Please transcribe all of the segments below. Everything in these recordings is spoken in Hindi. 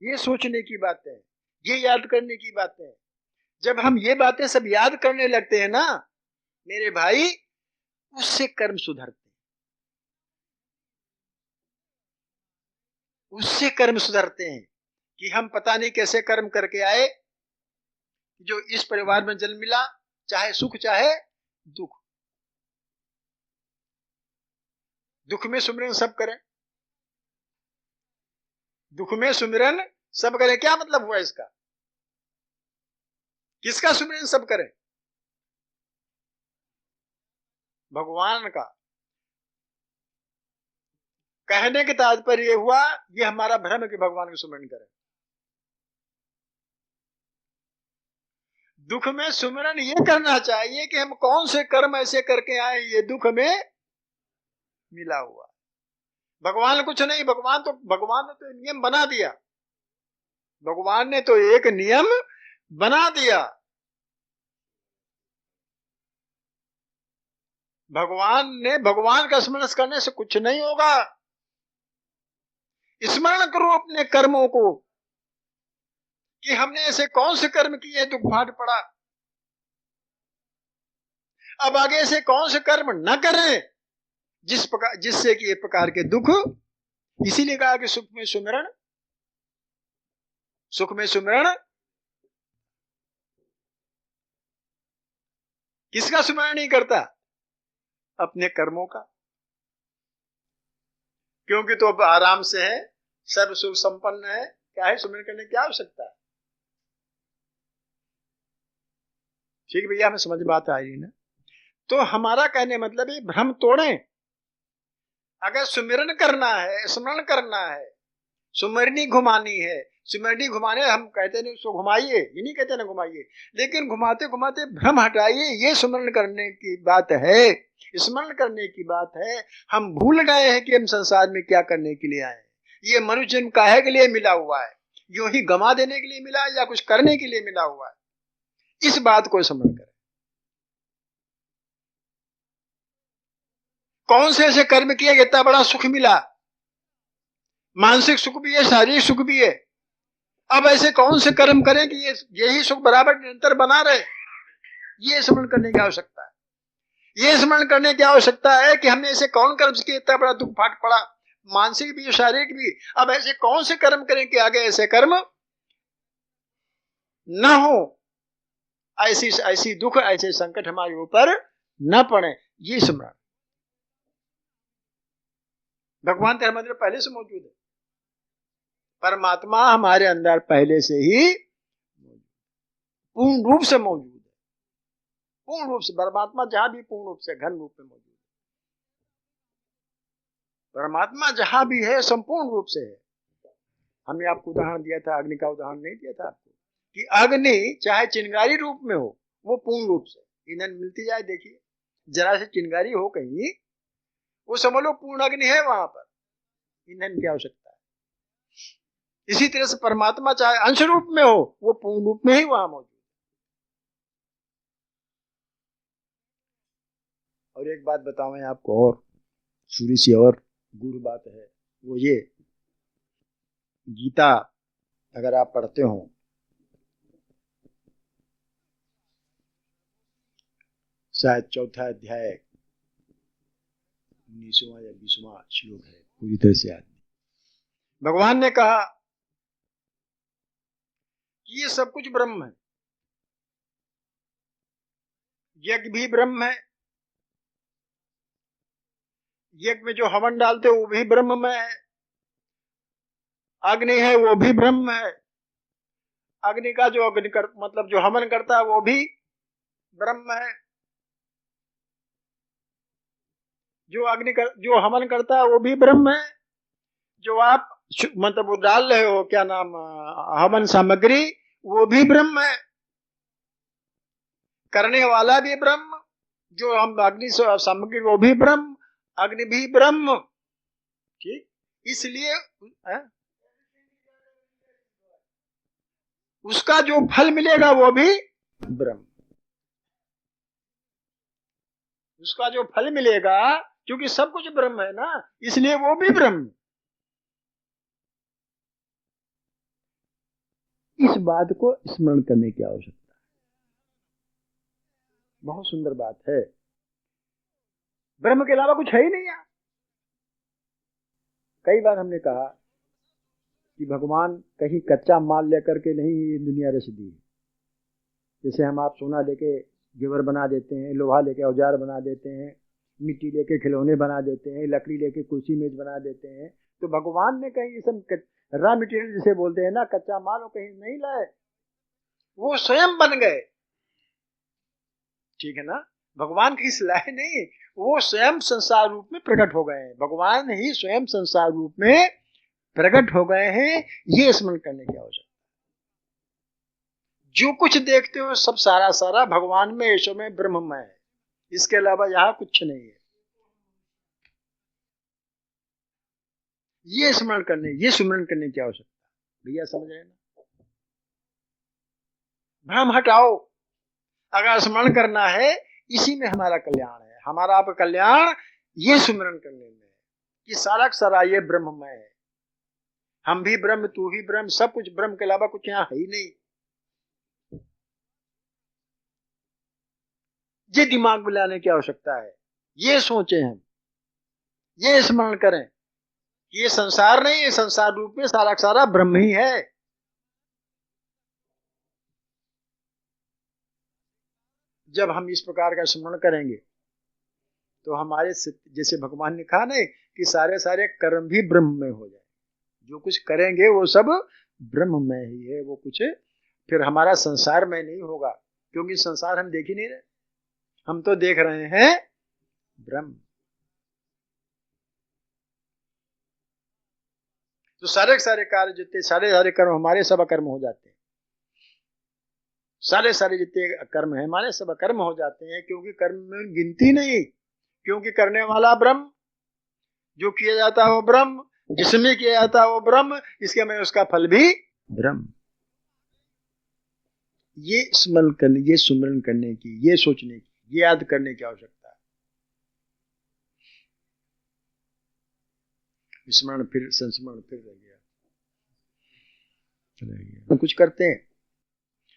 ये सोचने की बातें हैं, ये याद करने की बातें हैं। जब हम ये बातें सब याद करने लगते हैं ना मेरे भाई, उससे कर्म सुधरते, उससे कर्म सुधरते हैं। कि हम पता नहीं कैसे कर्म करके आए, जो इस परिवार में जन्म मिला, चाहे सुख चाहे दुख। दुख में सुमिरन सब करें, दुख में सुमिरन सब करें, क्या मतलब हुआ इसका? किसका सुमिरन सब करें? भगवान का। कहने के तात्पर्य हुआ, ये हमारा भ्रम है कि भगवान का सुमिरन करें। दुख में सुमिरन ये करना चाहिए कि हम कौन से कर्म ऐसे करके आए, ये दुख में मिला हुआ। भगवान कुछ नहीं, भगवान ने तो नियम बना दिया, भगवान ने तो एक नियम बना दिया। भगवान का स्मरण करने से कुछ नहीं होगा। स्मरण करो अपने कर्मों को कि हमने ऐसे कौन से कर्म किए दुख भाट पड़ा। अब आगे से कौन से कर्म न करें जिससे कि ये प्रकार के दुख। इसीलिए कहा कि सुख में सुमिरन, सुख में सुमिरन। किसका सुमिरन नहीं करता? अपने कर्मों का। क्योंकि तो अब आराम से है, सर्व सुख संपन्न है, क्या है सुमिरन करने की आवश्यकता है। ठीक भैया, हमें समझ बात आ रही है ना? तो हमारा कहने मतलब है भ्रम तोड़ें। अगर सुमिरन करना है, स्मरण करना है, सुमरनी घुमानी है, सुमरनी घुमाने हम कहते नहीं उसको घुमाइए, ये नहीं कहते ना घुमाइए, लेकिन घुमाते घुमाते भ्रम हटाइए, ये सुमरण करने की बात है, स्मरण करने की बात है। हम भूल गए हैं कि हम संसार में क्या करने के लिए आए हैं। ये मनुष्य जन्म काहे के लिए मिला हुआ है? यूं ही गमा देने के लिए मिला है या कुछ करने के लिए मिला हुआ है? इस बात को स्मरण करें। कौन से ऐसे कर्म किए इतना बड़ा सुख मिला? मानसिक सुख भी है, शारीरिक सुख भी है। अब ऐसे कौन से कर्म करें कि यही सुख बराबर निरंतर बना रहे? ये स्मरण करने की आवश्यकता है। ये स्मरण करने की आवश्यकता है कि हमने ऐसे कौन कर्म किए इतना बड़ा दुख फाट पड़ा, मानसिक भी शारीरिक भी। अब ऐसे कौन से कर्म करें कि आगे ऐसे कर्म न हो, ऐसी ऐसी दुख ऐसे संकट हमारे ऊपर न पड़े। ये स्मरण। भगवान तेरा मंदिर पहले से मौजूद है, परमात्मा हमारे अंदर पहले से ही पूर्ण रूप से मौजूद है। पूर्ण रूप से परमात्मा जहां भी पूर्ण रूप से घन रूप में मौजूद है। परमात्मा जहां भी है संपूर्ण रूप से है। हमने आपको उदाहरण दिया था, अग्नि का उदाहरण नहीं दिया था आपको, कि अग्नि चाहे चिंगारी रूप में हो, वो पूर्ण रूप से ईंधन मिलती जाए। देखिए जरा से चिंगारी हो कहीं, वो समझ लो पूर्ण अग्नि है, वहां पर ईंधन की आवश्यकता है। इसी तरह से परमात्मा चाहे अंश रूप में हो, वो पूर्ण रूप में ही वहां मौजूद है। और एक बात बताओ मैं आपको, और थोड़ी सी और गूढ़ बात है, वो ये गीता अगर आप पढ़ते हो, शायद चौथा अध्याय 19वां या 20वां श्लोक है, पूरी तरह से याद नहीं। भगवान ने कहा कि ये सब कुछ ब्रह्म है। यज्ञ भी ब्रह्म है, यज्ञ में जो हवन डालते वो भी ब्रह्म में है। अग्नि है वो भी ब्रह्म है। अग्नि का जो मतलब जो हवन करता है वो भी ब्रह्म है। जो हवन करता है वो भी ब्रह्म है। जो आप मतलब वो डाल रहे हो, क्या नाम, हवन सामग्री, वो भी ब्रह्म है। करने वाला भी ब्रह्म, जो हम अग्नि सामग्री वो भी ब्रह्म, अग्नि भी ब्रह्म। ठीक, इसलिए उसका जो फल मिलेगा वो भी ब्रह्म। उसका जो फल मिलेगा, क्योंकि सब कुछ ब्रह्म है ना, इसलिए वो भी ब्रह्म। इस बात को स्मरण करने की आवश्यकता है। बहुत सुंदर बात है। ब्रह्म के अलावा कुछ है ही नहीं यार। कई बार हमने कहा कि भगवान कहीं कच्चा माल लेकर के नहीं ये दुनिया रच दी। जैसे हम आप सोना लेके जेवर बना देते हैं, लोहा लेके औजार बना देते हैं, मिट्टी लेके खिलौने बना देते हैं, लकड़ी लेके कुर्सी मेज बना देते हैं, तो भगवान ने कहीं ये सब रॉ मटेरियल जिसे बोलते हैं ना, कच्चा माल, वो कहीं नहीं लाए, वो स्वयं बन गए। ठीक है ना, भगवान किस लाए नहीं, वो स्वयं संसार रूप में प्रकट हो गए हैं। भगवान ही स्वयं संसार रूप में प्रकट हो गए हैं। ये स्मरण करने की आवश्यकता। जो कुछ देखते हो सब सारा सारा भगवान में, ईश्वर में, ब्रह्म में है। इसके अलावा यहां कुछ नहीं है। ये स्मरण करने की आवश्यकता। भैया समझ रहे ना? भ्रम हटाओ। अगर स्मरण करना है, इसी में हमारा कल्याण है। हमारा आपका कल्याण ये स्मरण करने में है कि सारा सारा ये ब्रह्म में है। हम भी ब्रह्म, तू भी ब्रह्म, सब कुछ ब्रह्म के अलावा कुछ यहां है ही नहीं। ये दिमाग में लाने की आवश्यकता है। ये सोचें हम, ये स्मरण करें कि ये संसार नहीं, ये संसार रूप में सारा सारा ब्रह्म ही है। जब हम इस प्रकार का स्मरण करेंगे तो हमारे जैसे भगवान ने कहा ना कि सारे सारे कर्म भी ब्रह्म में हो जाए। जो कुछ करेंगे वो सब ब्रह्म में ही है। वो कुछ फिर हमारा संसार में नहीं होगा, क्योंकि संसार हम देख ही नहीं रहे, हम तो देख रहे हैं ब्रह्म। तो सारे सारे कार्य जितने सारे सारे कर्म हमारे सब अकर्म हो जाते हैं। सारे सारे जितने कर्म है हमारे सब अकर्म हो जाते हैं, क्योंकि कर्म में गिनती नहीं, क्योंकि करने वाला ब्रह्म, जो किया जाता है वो ब्रह्म, जिसमें किया जाता है वो ब्रह्म, इसके में उसका फल भी ब्रह्म। ये स्मरण करने, ये सुमरण करने की, ये सोचने की, ये याद करने की आवश्यकता है। स्मरण फिर संस्मरण फिर रह गया। हम कुछ करते हैं,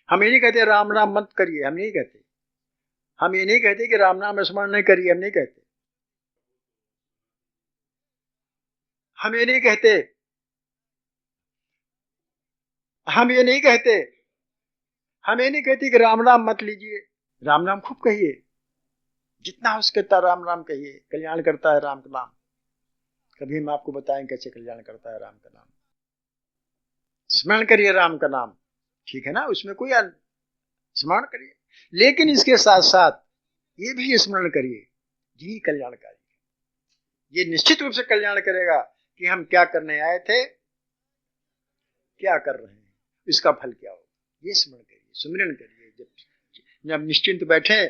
हम ये नहीं कहते राम नाम मत करिए, हम नहीं कहते। हम ये नहीं कहते कि राम नाम स्मरण नहीं करिए, हम नहीं कहते। हम ये नहीं कहते, हम ये नहीं कहते, हम ये नहीं कहते कि राम नाम मत लीजिए। राम नाम खूब कहिए, जितना हो सके राम नाम कहिए। कल्याण करता है राम का नाम। कभी हम आपको बताएं कैसे कल्याण करता है राम का नाम। स्मरण करिए राम का नाम, ठीक है ना, उसमें कोई स्मरण करिए, लेकिन इसके साथ साथ ये भी स्मरण करिए यही कल्याणकारी है। ये निश्चित रूप से कल्याण करेगा कि हम क्या करने आए थे, क्या कर रहे हैं, इसका फल क्या होगा। ये स्मरण करिए, सुमिरन करिए। जब निश्चिंत बैठे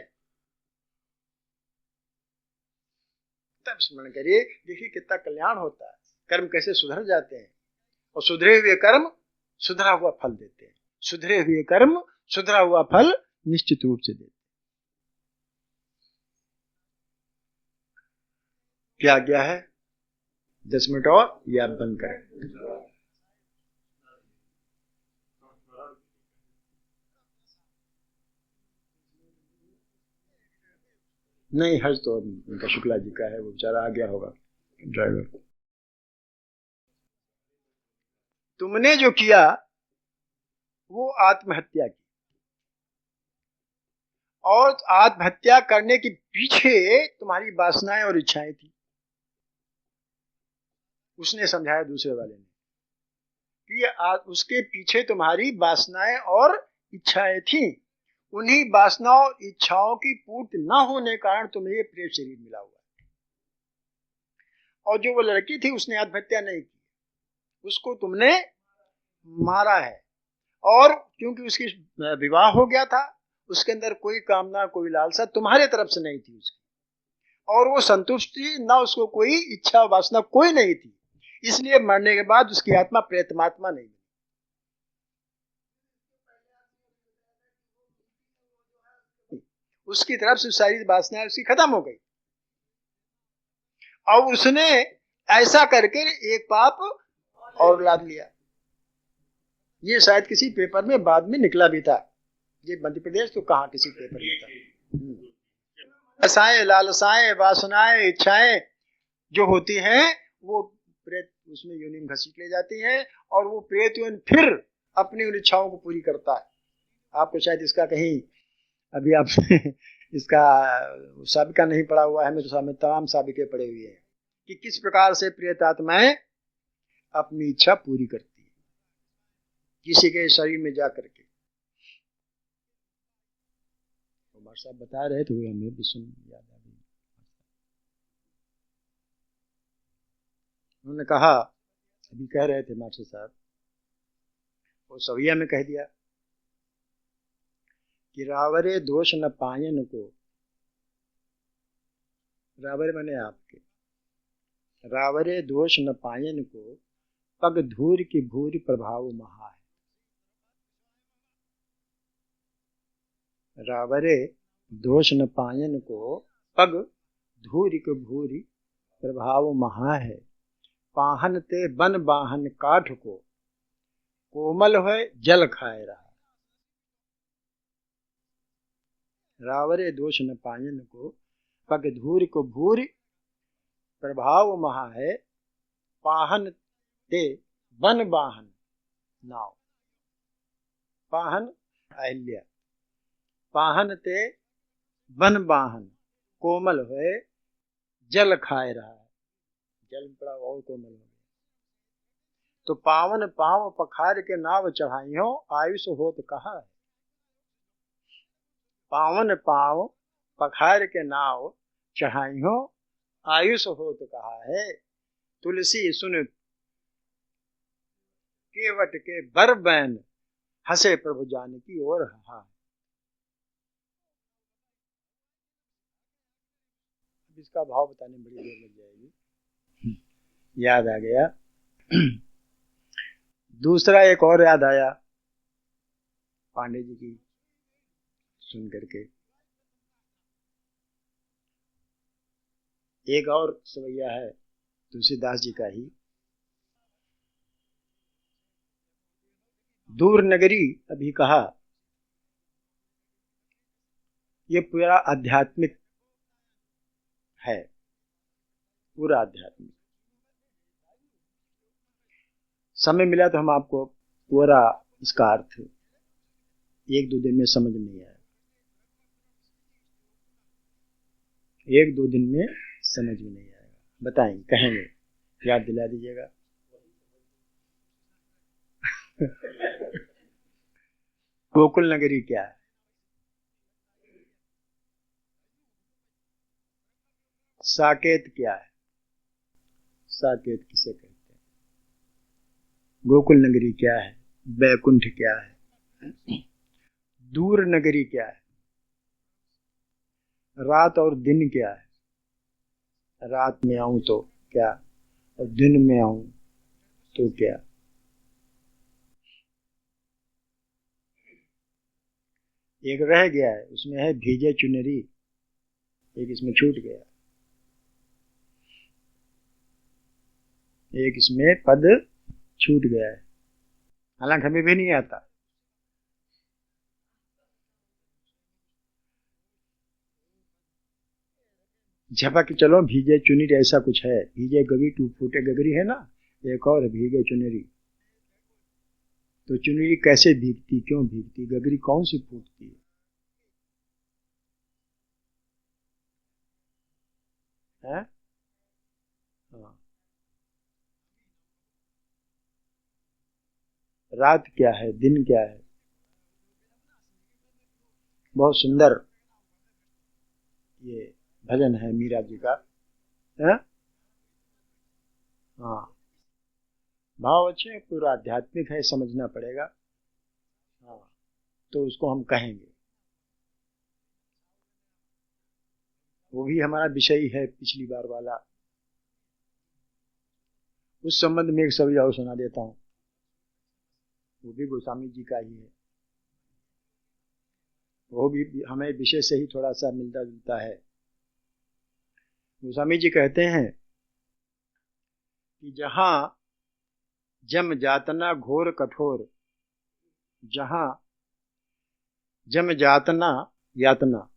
तब स्मरण करिए, देखिए कितना कल्याण होता है, कर्म कैसे सुधर जाते हैं, और सुधरे हुए कर्म सुधरा हुआ फल देते हैं। सुधरे हुए कर्म सुधरा हुआ फल निश्चित रूप से देते हैं। क्या क्या है? 10 मिनट और ये आप बंद करें। नहीं, हज तो उनका शुक्ला जी का है, वो बेचारा आ गया होगा ड्राइवर। तुमने जो किया वो आत्महत्या की, और आत्महत्या करने के पीछे तुम्हारी वासनाएं और इच्छाएं थी। उसने समझाया दूसरे वाले ने कि उसके पीछे तुम्हारी वासनाएं और इच्छाएं थी। उन्हीं वासनाओं और इच्छाओं की पूर्ति न होने के कारण तुम्हें ये प्रेत शरीर मिला हुआ है। और जो वो लड़की थी उसने आत्महत्या नहीं की, उसको तुमने मारा है। और क्योंकि उसकी विवाह हो गया था, उसके अंदर कोई कामना, कोई लालसा तुम्हारे तरफ से नहीं थी उसकी, और वो संतुष्टि ना, उसको कोई इच्छा वासना कोई नहीं थी, इसलिए मरने के बाद उसकी आत्मा प्रेतमात्मा नहीं। उसकी तरफ से सारी वासनाएं उसकी खत्म हो गई, और उसने ऐसा करके एक पाप और लाद लिया। ये शायद किसी पेपर में बाद में निकला भी था, ये मध्य प्रदेश तो कहाँ किसी पेपर में था। आशाएं, लालसाएं, वासनाएं, इच्छाएं जो होती हैं वो प्रेत उसमें योनि में घसीट ले जाती हैं, और वो प्रेत योनि फिर अपनी उन इच्छाओं को पूरी करता है। आपको शायद इसका कहीं अभी आप इसका साबिका नहीं पड़ा हुआ है, मैं तो में तमाम साबिके पड़े हुए हैं कि किस प्रकार से प्रेत आत्माएं अपनी इच्छा पूरी करती है किसी के शरीर में जा करके। उमर साहब बता रहे थे, हमें भी सुन याद आ गई। उन्होंने कहा, अभी कह रहे थे मास्टर साहब, वो सविया में कह दिया कि रावरे दोष न पायन को, रावरे माने आपके, रावरे दोष न पायन को पग धूर की भूरी प्रभाव महा है। रावरे दोष न पायन को पग धूरी की भूरी प्रभाव महा है। पाहन ते बन बाहन काठ को कोमल है जल खाए रहा। रावरे दोष न पायन को पग धूर को भूरी प्रभाव महा है। पाहन ते बन बाहन, नाव, पाहन अहिल्या, पाहन ते बन बाहन कोमल है जल खाए रहा है। जल पड़ा और कोमल हो गया। तो पावन पाव पखार के नाव चढ़ाइयो आयुष होत कहा है। पावन पाव पखार के नाव चढ़ाइयो आयुष होत कहा है। तुलसी सुन केवट के बर बैन हंसे प्रभु जानकी और हा। इसका भाव बताने में बड़ी देर लग जाएगी। याद आ गया। दूसरा एक और याद आया पांडे जी की सुन करके। एक और सवैया है तुलसीदास जी का ही। दूर नगरी अभी कहा, ये पूरा आध्यात्मिक है, पूरा आध्यात्मिक। समय मिला तो हम आपको पूरा इसका अर्थ एक दो दिन में समझ नहीं आया, एक दो दिन में समझ में नहीं आएगा। बताएंगे, कहेंगे, याद दिला दीजिएगा। गोकुल नगरी क्या है? साकेत क्या है? साकेत किसे कहते हैं? गोकुल नगरी क्या है? बैकुंठ क्या है? दूर नगरी क्या है? रात और दिन क्या है? रात में आऊं तो क्या, और दिन में आऊं तो क्या? एक रह गया है, उसमें है भीजे चुनरी, एक इसमें छूट गया, एक इसमें पद छूट गया है, हालांकि हमें भी नहीं आता। झपक चलो भीगे चुनरी, ऐसा कुछ है। भीगे गगरी टू फूटे गगरी है ना, एक और भीगे चुनरी। तो चुनरी कैसे भीगती, क्यों भीगती, गगरी कौन सी फूटती है? हाँ। रात क्या है, दिन क्या है? बहुत सुंदर ये भजन है मीरा जी का, है? हाँ, भाव अच्छे, पूरा आध्यात्मिक है, समझना पड़ेगा। हाँ, तो उसको हम कहेंगे। वो भी हमारा विषय है पिछली बार वाला। उस संबंध में एक सभी और सुना देता हूं, वो भी गोस्वामी जी का ही है। वो भी हमें विषय से ही थोड़ा सा मिलता जुलता है। गोस्वामी जी कहते हैं कि जहां जम जातना घोर कठोर जहां जम यातना यातना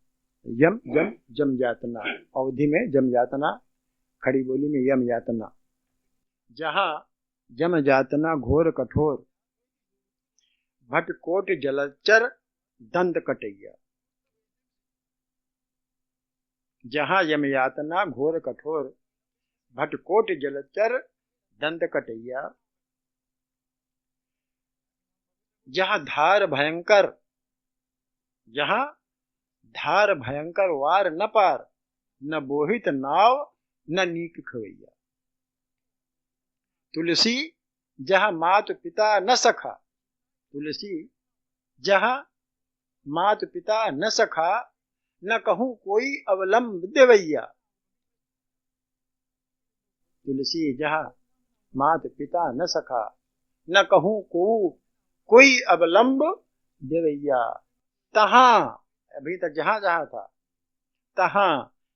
यम जम जम यातना, अवधि में जम यातना, खड़ी बोली में यम यातना। जहां जम यातना घोर कठोर, भटकोट जलचर दंड कटैया। जहां यम यातना घोर कठोर, भटकोट जलचर दंड कटैया। जहां धार भयंकर, जहां धार भयंकर वार न पार, न बोहित नाव न नीक खवैया। तुलसी जहां मात पिता न सखा, तुलसी जहां मात पिता न सखा, न कहूं कोई अवलंब देवैया। तुलसी जहां मात पिता न सखा, न कहूं कोई अवलंब देवैया। तहां, अभी तक जहां जहां था, तहां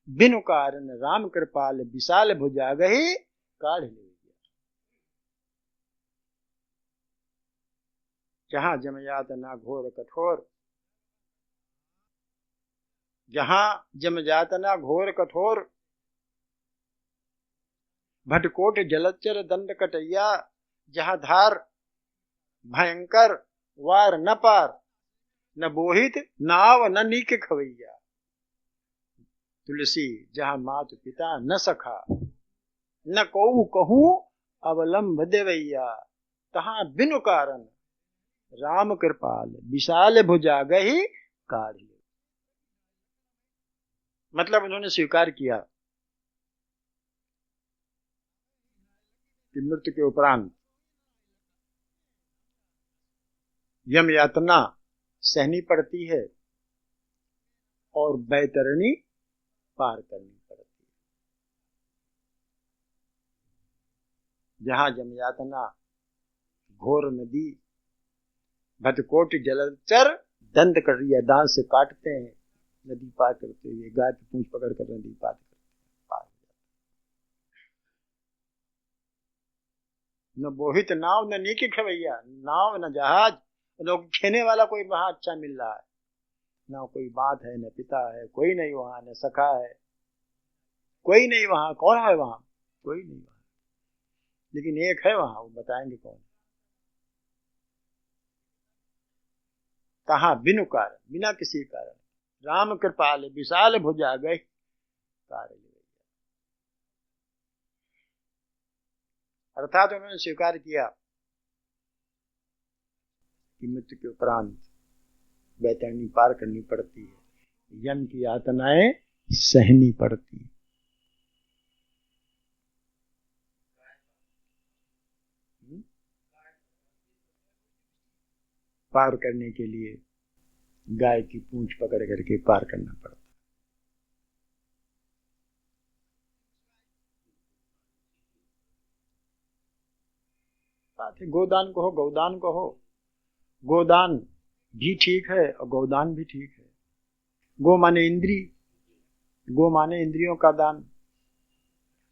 बिनु कारण राम कृपाल विशाल भुजा गही काढ़ ले। जहां जम यातना घोर कठोर, जहां जम यातना घोर कठोर, भटकोट जलचर दंड कटैया। जहां धार भयंकर वार न पार, न बोहित नाव न नीक खवैया। तुलसी जहां मात पिता न सखा, न को कहूं अवलंब देवैया। तहां बिनु कारण राम कृपाल विशाल भुजा गही काढ़ ले। मतलब उन्होंने स्वीकार किया कि मृत्यु के उपरांत यम यातना सहनी पड़ती है और बैतरणी पार करनी पड़ती है। जहां यम यातना घोर नदी, भटकोट जलचर दंड कटैया, दांत से काटते हैं नदी पार करते हुए, गाय की पूंछ पकड़ कर नदी पार करते हैं, पार हो जाते। न बोहित नाव न नीकी खवैया, नाव न जहाज, लोग खेने वाला कोई वहां अच्छा मिल रहा है, ना कोई बात है, न पिता है, कोई नहीं वहां, न सखा है, कोई नहीं वहां। कौन है वहां? कोई नहीं वहां, लेकिन एक है वहां, वो बताएंगे कौन। कहा बिनु कारण, बिना किसी कारण, राम कृपाल विशाल भुजा गई काढ़ ले। अर्थात उन्होंने स्वीकार किया कि मृत्यु के उपरांत बैतरणी पार करनी पड़ती है, यम की यातनाएं सहनी पड़ती है। पार करने के लिए गाय की पूंछ पकड़ करके पार करना पड़ता। बात है गोदान कहो, गौदान कहो, गोदान भी ठीक है और गौदान भी ठीक है। गो माने इंद्री, गो माने इंद्रियों का दान।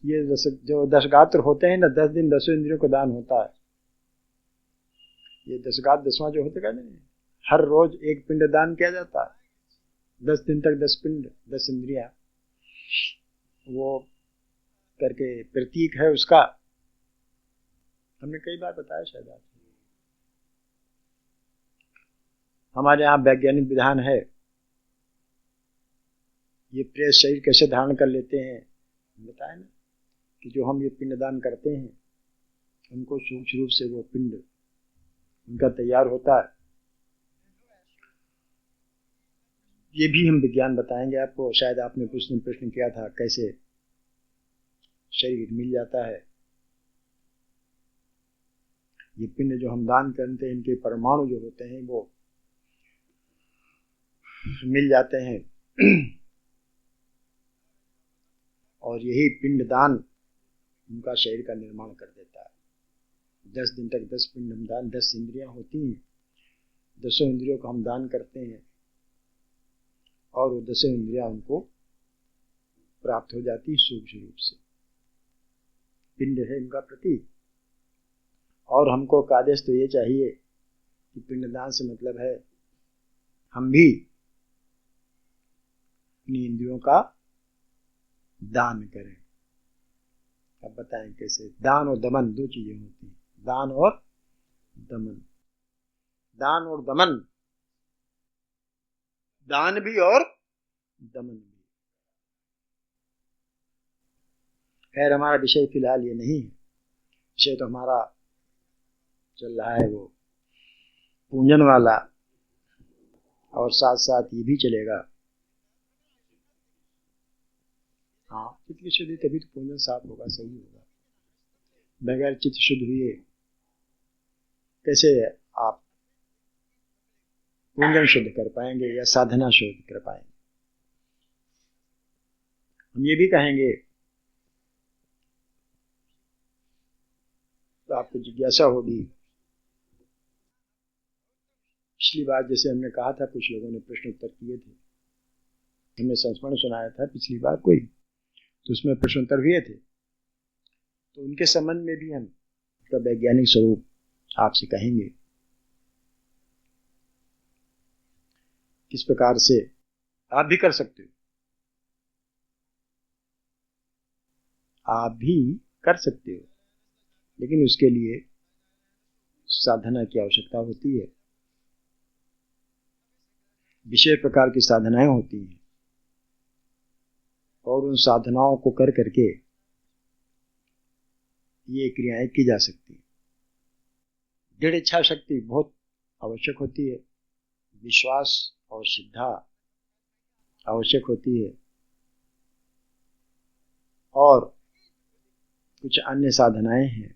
ये जो 10 गात्र होते हैं ना, 10 दिन 10 इंद्रियों का दान होता है। ये 10 गात्र 10वां जो होते कहते हैं, हर रोज एक पिंड दान किया जाता है, 10 दिन तक 10 पिंड 10 इंद्रियां, वो करके प्रतीक है उसका। हमने कई बार बताया शायद आपको। हमारे यहाँ वैज्ञानिक विधान है, ये प्रेस शरीर कैसे धारण कर लेते हैं बताया ना, कि जो हम ये पिंड दान करते हैं उनको सूक्ष्म रूप से वो पिंड उनका तैयार होता है। ये भी हम विज्ञान बताएंगे आपको। शायद आपने कुछ दिन प्रश्न किया था कैसे शरीर मिल जाता है। ये पिंड जो हम दान करते हैं, इनके परमाणु जो होते हैं वो मिल जाते हैं और यही पिंड दान उनका शरीर का निर्माण कर देता है। 10 दिन तक 10 पिंड हम दान, 10 इंद्रियां होती हैं, 10 इंद्रियों को हम दान करते हैं और वो 10 इंद्रियां उनको प्राप्त हो जाती सूक्ष्म रूप से। पिंड है इनका प्रतीक। और हमको का आदेश तो ये चाहिए कि पिंडदान से मतलब है हम भी अपनी इंद्रियों का दान करें। अब बताएं कैसे। दान और दमन दो चीजें होती हैं, दान और दमन। दान और दमन, दान भी और दमन भी। खैर हमारा विषय फिलहाल ये नहीं है, विषय तो हमारा चल रहा है वो पूंजन वाला, और साथ साथ ये भी चलेगा। हाँ, चित्त की शुद्धि तभी तो पूंजन साफ होगा, सही होगा। बगैर चित्त शुद्ध हुए कैसे आप पूंजन शुद्ध कर पाएंगे या साधना शुद्ध कर पाएंगे। हम ये भी कहेंगे तो आपको जिज्ञासा होगी। पिछली बार जैसे हमने कहा था, कुछ लोगों ने प्रश्न उत्तर किए थे, हमने संस्मरण सुनाया था पिछली बार कोई, तो उसमें प्रश्न उत्तर हुए थे। तो उनके संबंध में भी हम उसका वैज्ञानिक स्वरूप आपसे कहेंगे, किस प्रकार से आप भी कर सकते हो। आप भी कर सकते हो, लेकिन उसके लिए साधना की आवश्यकता होती है। विशेष प्रकार की साधनाएं होती हैं, और उन साधनाओं को कर करके ये क्रियाएं की जा सकती है। दृढ़ इच्छा शक्ति बहुत आवश्यक होती है, विश्वास और श्रद्धा आवश्यक होती है, और कुछ अन्य साधनाएं हैं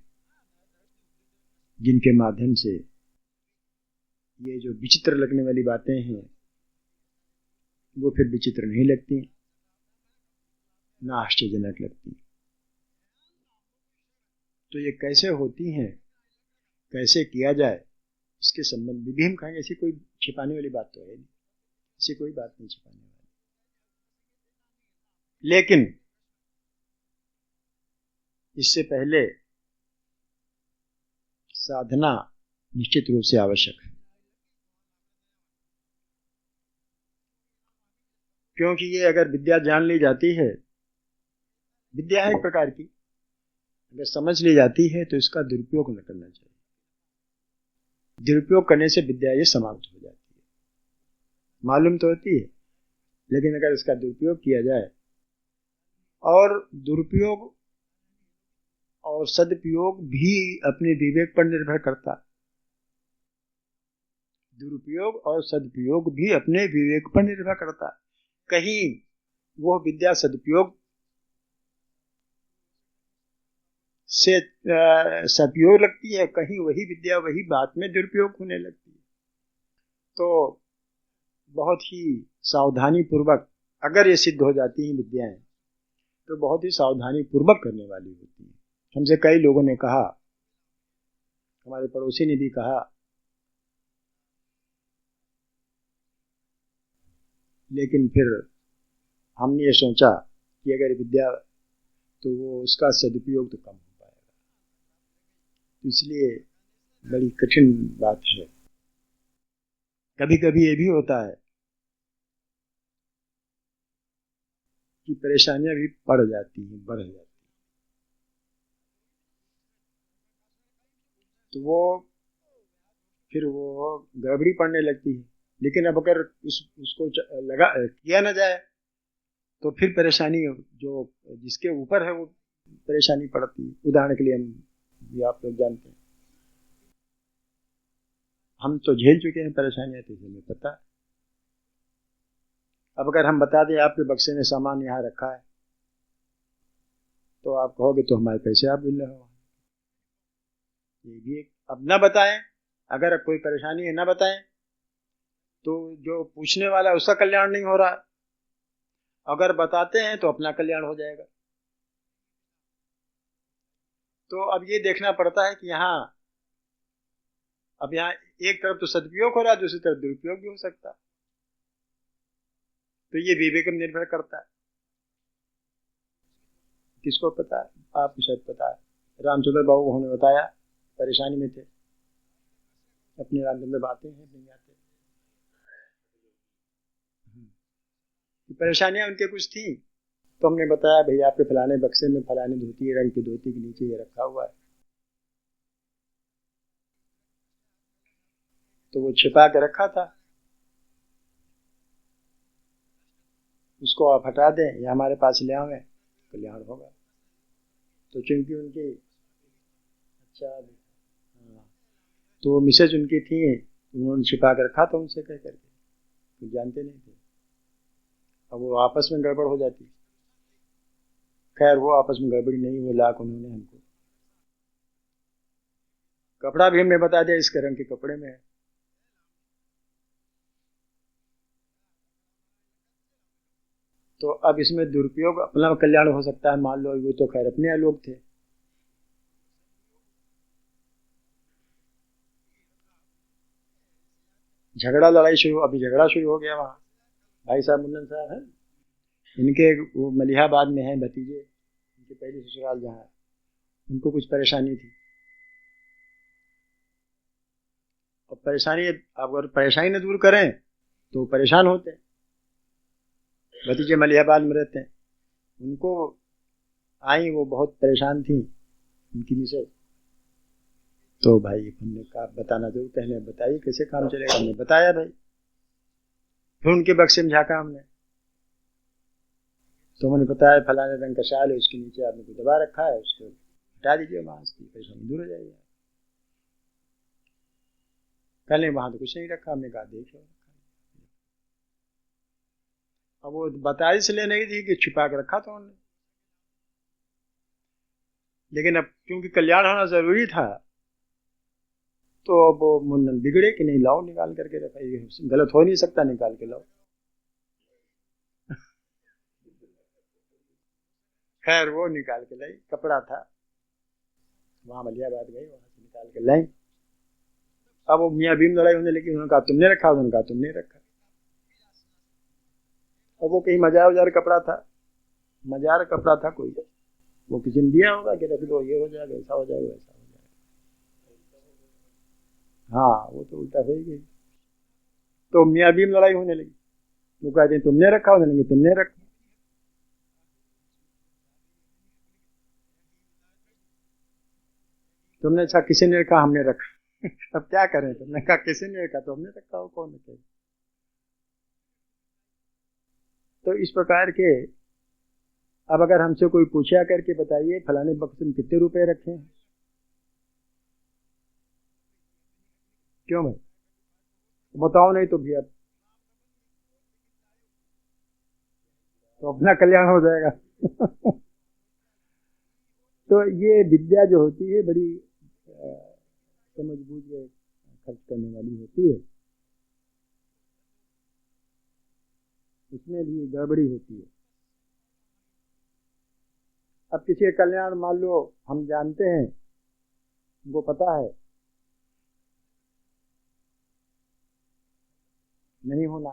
जिनके माध्यम से ये जो विचित्र लगने वाली बातें हैं वो फिर विचित्र नहीं लगती, ना आश्चर्यजनक लगती। तो ये कैसे होती हैं, कैसे किया जाए, इसके संबंध में भी हम कहेंगे। ऐसी कोई छिपाने वाली बात तो है नहीं, ऐसी कोई बात नहीं छिपाने वाली। लेकिन इससे पहले साधना निश्चित रूप से आवश्यक है, क्योंकि ये अगर विद्या जान ली जाती है, विद्या है एक प्रकार की, अगर समझ ली जाती है तो इसका दुरुपयोग न करना चाहिए। दुरुपयोग करने से विद्या ये समाप्त हो जाती है। मालूम तो होती है, लेकिन अगर इसका दुरुपयोग किया जाए, और दुरुपयोग और सदुपयोग भी अपने विवेक पर निर्भर करता है। दुरुपयोग और सदुपयोग भी अपने विवेक पर निर्भर करता है। कहीं वो विद्या सदुपयोग से सदुपयोग लगती है, कहीं वही विद्या वही बात में दुरुपयोग होने लगती है। तो बहुत ही सावधानी पूर्वक अगर ये सिद्ध हो जाती हैं विद्याएं, तो बहुत ही सावधानी पूर्वक करने वाली होती है। हमसे कई लोगों ने कहा, हमारे पड़ोसी ने भी कहा, लेकिन फिर हमने ये सोचा कि अगर विद्या तो वो उसका सदुपयोग तो कम हो पाएगा, तो इसलिए बड़ी कठिन बात है। कभी कभी ये भी होता है कि परेशानियां भी बढ़ जाती हैं, तो वो फिर वो गड़बड़ी पड़ने लगती है। लेकिन अब अगर उसको लगा किया ना जाए तो फिर परेशानी जो जिसके ऊपर है वो परेशानी पड़ती है। उदाहरण के लिए ये आप लोग जानते हैं, हम तो झेल चुके हैं परेशानियां, तो हमें पता है। अब अगर हम बता दें आपके बक्से में सामान यहाँ रखा है, तो आप कहोगे तो हमारे पैसे आप मिल रहे हो। ये भी एक, अब ना बताएं, अगर कोई परेशानी है ना बताएं तो जो पूछने वाला है उसका कल्याण नहीं हो रहा, अगर बताते हैं तो अपना कल्याण हो जाएगा। तो अब ये देखना पड़ता है कि यहाँ एक तरफ तो सदुपयोग हो रहा है, दूसरी तरफ दुरुपयोग भी हो सकता है। तो ये विवेक पर निर्भर करता है। किसको पता है? आपको शायद पता है। रामचंद्र बाबू को हमने बताया, परेशानी में थे, अपने रामचंद्र आते हैं नहीं आते। परेशानियां उनके कुछ थी तो हमने बताया भैया आपके फलाने बक्से में फलाने धोती रंग की धोती के नीचे ये रखा हुआ है, तो वो छिपा के रखा था, उसको आप हटा दें या हमारे पास ले आवे, कल्याण होगा। तो चूंकि उनकी अच्छा हाँ, तो मिसेज उनकी थी, उन्होंने छिपा कर रखा था उनसे कह करके, तो जानते नहीं थे। अब वो आपस में गड़बड़ हो जाती। खैर वो आपस में गड़बड़ी नहीं, वो लाख उन्होंने हमको कपड़ा भी हमने बता दिया इसके रंग के कपड़े में है। तो अब इसमें दुरुपयोग अपना कल्याण हो सकता है, मान लो वो तो खैर अपने लोग थे। झगड़ा लड़ाई शुरू, अभी झगड़ा शुरू हो गया वहां। भाई साहब मुन्नन साहब हैं, इनके वो मलिहाबाद में हैं भतीजे, इनके पहले ससुराल जहाँ, उनको कुछ परेशानी थी। और परेशानी, अगर परेशानी न दूर करें तो परेशान होते हैं। भतीजे मलिहाबाद में रहते हैं, उनको आई, वो बहुत परेशान थी उनकी मिसेज। तो भाई हमने कहा बताना जरूर, पहले बताइए कैसे काम चलेगा। हमने बताया भाई, फिर उनके बक्से में झाँका हमने, तो मैंने बताया फलाने रंग का शाल है, उसके नीचे आपने कोई दबा रखा है, उसको हटा दीजिए, वहां से परेशानी दूर हो जाएगी। पहले वहां तो कुछ नहीं रखा, हमने कहा देख लो। अब वो बता इसलिए नहीं थी कि छुपा के रखा था उन्होंने, लेकिन अब क्योंकि कल्याण होना जरूरी था तो अब वो मुन्नन बिगड़े कि नहीं लाओ निकाल करके रखा, ये गलत हो नहीं सकता, निकाल के लाओ। खैर वो निकाल के लाई, कपड़ा था, वहां मलियाबाद गए, वहां से निकाल के लाई। अब वो मियाँ भीम लड़ाई होने लगी, उन्होंने कहा तुमने रखा, उन्होंने कहा तुमने रखा। अब वो कहीं मजार वजार कपड़ा था, मजार कपड़ा था कोई, वो किसी ने दिया होगा कि रख दो, ये हो जाएगा, ऐसा हो जाएगा, वैसा हो जाएगा। हाँ वो तो उल्टा हो ही गई। तो मियाँ भीम लड़ाई होने लगी, वो कहते हैं तुमने रखा, उन्होंने कहा तुमने रखा। तुमने अच्छा किसी ने रखा, हमने रखा। अब क्या करें, तुमने कहा किसी ने रखा तो हमने रखा, हो कौन रखे। तो इस प्रकार के, अब अगर हमसे कोई पूछा करके बताइए फलाने बक्से में कितने रुपए रखे हैं, क्यों भाई बताओ, नहीं तो भैया तो अपना कल्याण हो जाएगा। तो ये विद्या जो होती है बड़ी समझ बूझ के खर्च करने वाली होती है, इसमें भी गड़बड़ी होती है। अब किसी का कल्याण मान लो हम जानते हैं, वो पता है नहीं होना,